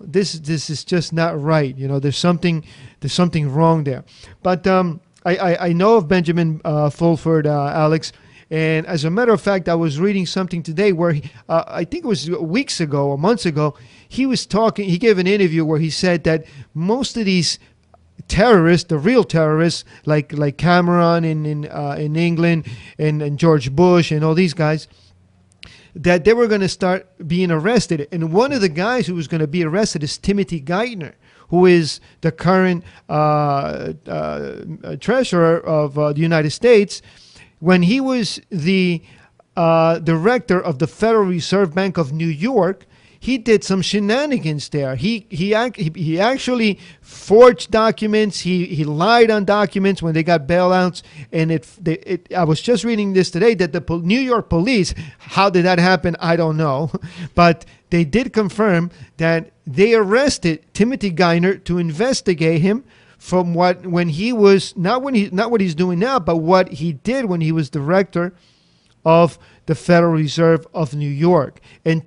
this is just not right. There's something wrong there. But I know of Benjamin Fulford, Alex. And as a matter of fact, I was reading something today where I think it was weeks ago or months ago, he gave an interview where he said that most of these terrorists, the real terrorists, like Cameron in England and George Bush and all these guys, that they were going to start being arrested. And one of the guys who was going to be arrested is Timothy Geithner, who is the current treasurer of the United States. When he was the director of the Federal Reserve Bank of New York, he did some shenanigans there. He actually forged documents. He lied on documents when they got bailouts. And I was just reading this today that the New York police, how did that happen? I don't know, but they did confirm that they arrested Timothy Geithner to investigate him from not what he's doing now, but what he did when he was director of the Federal Reserve of New York. And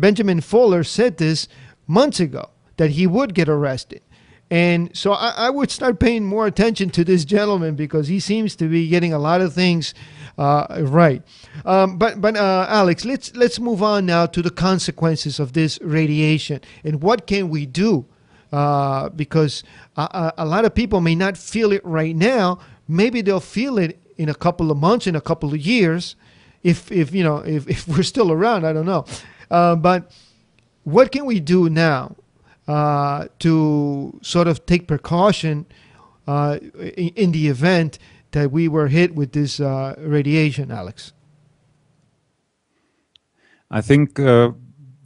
Benjamin Fuller said this months ago, that he would get arrested. And so I would start paying more attention to this gentleman, because he seems to be getting a lot of things right. But Alex, let's move on now to the consequences of this radiation and what can we do. Because a lot of people may not feel it right now. Maybe they'll feel it in a couple of months, in a couple of years, if we're still around. I don't know. But what can we do now to sort of take precaution in the event that we were hit with this radiation, Alex? I think.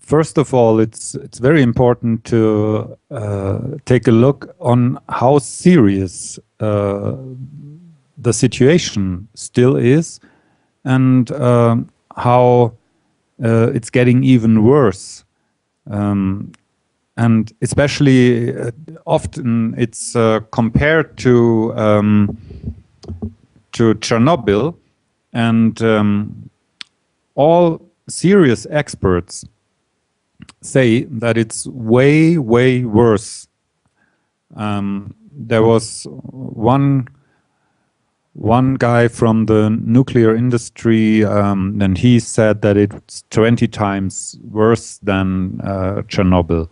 First of all, it's very important to take a look on how serious the situation still is, and how it's getting even worse. And especially often it's compared to Chernobyl, and all serious experts say that it's way, way worse. There was one guy from the nuclear industry, and he said that it's 20 times worse than Chernobyl.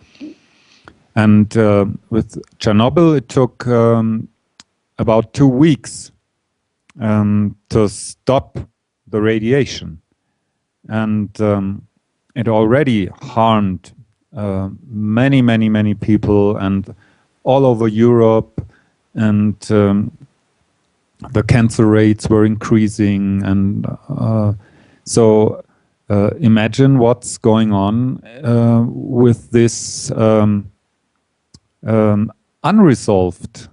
And with Chernobyl, it took about 2 weeks to stop the radiation. And it already harmed many, many, many people, and all over Europe, and the cancer rates were increasing. And so imagine what's going on with this unresolved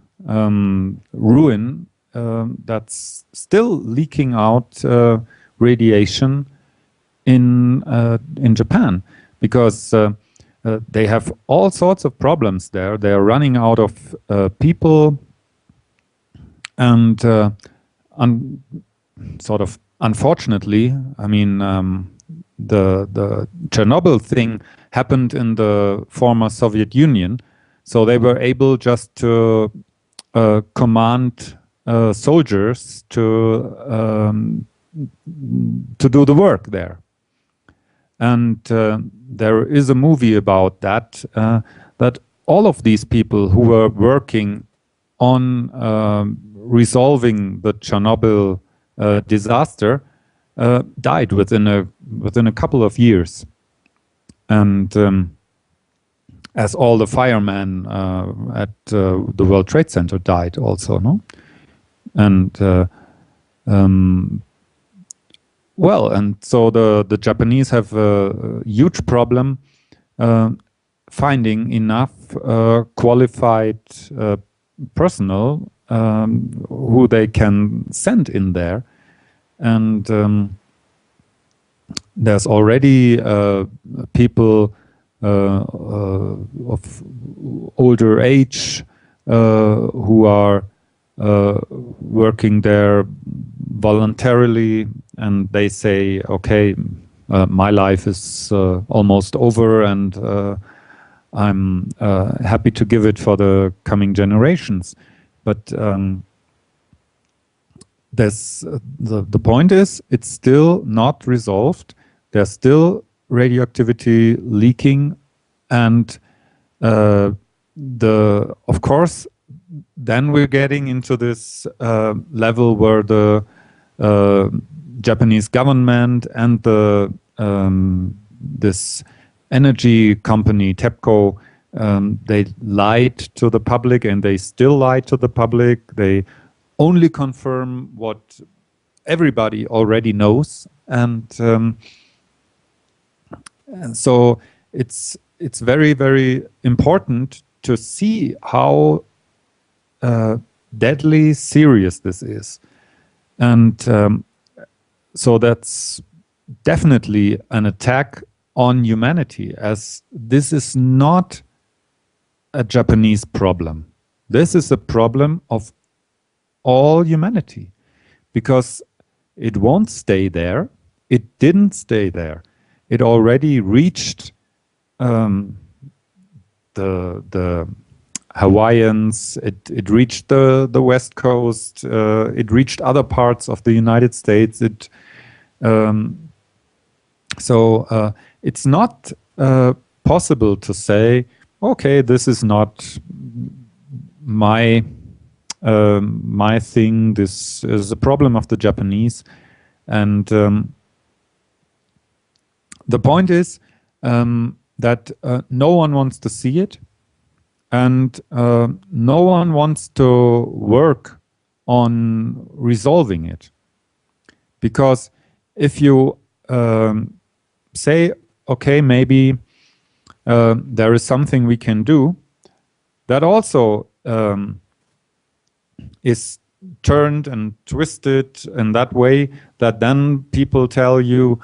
ruin that's still leaking out radiation in Japan, because they have all sorts of problems there. They are running out of people, and sort of unfortunately, I mean, the Chernobyl thing happened in the former Soviet Union, so they were able just to command soldiers to do the work there. And there is a movie about that, that all of these people who were working on resolving the Chernobyl disaster died within a couple of years. And as all the firemen at the World Trade Center died also, no? And well, and so the Japanese have a huge problem finding enough qualified personnel who they can send in there. And there's already people of older age who are working there voluntarily, and they say, okay, my life is almost over, and I'm happy to give it for the coming generations. But the point is, it's still not resolved. There's still radioactivity leaking, and of course, then we're getting into this level where the Japanese government and the this energy company TEPCO, they lied to the public, and they still lie to the public. They only confirm what everybody already knows, and so it's very, very important to see how deadly serious this is. And so that's definitely an attack on humanity, as this is not a Japanese problem. This is a problem of all humanity, because it won't stay there. It didn't stay there. It already reached the Hawaiians. It reached the West Coast. It reached other parts of the United States. So it's not possible to say, okay, this is not my thing. This is a problem of the Japanese. And the point is that no one wants to see it, and no one wants to work on resolving it. Because if you say, okay, maybe there is something we can do, that also is turned and twisted in that way that then people tell you,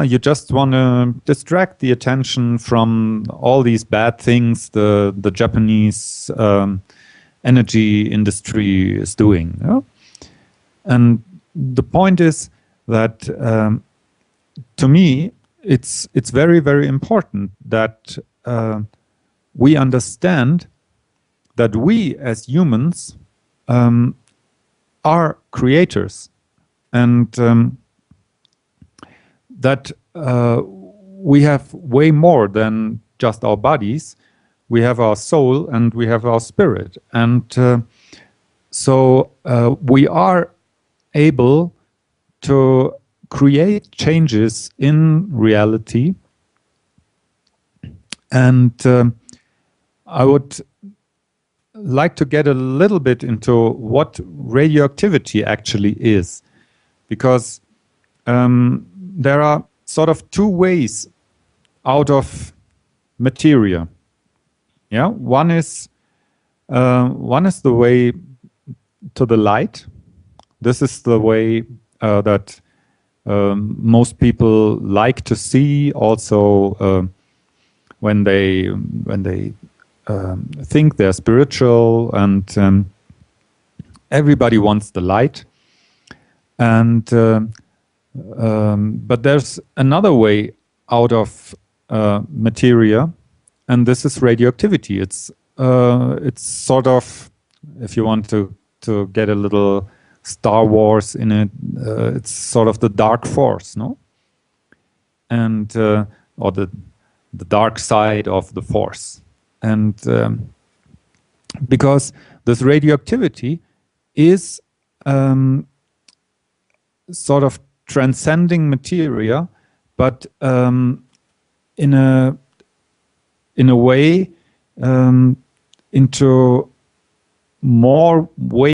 you just want to distract the attention from all these bad things the Japanese energy industry is doing. You know? And the point is that to me, it's very, very important that we understand that we as humans are creators, and that we have way more than just our bodies. We have our soul and we have our spirit. And so we are able to create changes in reality. And I would like to get a little bit into what radioactivity actually is, because there are sort of two ways out of materia. Yeah, one is the way to the light. This is the way that most people like to see. Also, when they think they're spiritual, and everybody wants the light. And but there's another way out of materia, and this is radioactivity. It's sort of, if you want to get a little Star Wars in it, it's sort of the dark force, no? And or the dark side of the force. And because this radioactivity is sort of transcending materia, but in a way into more ways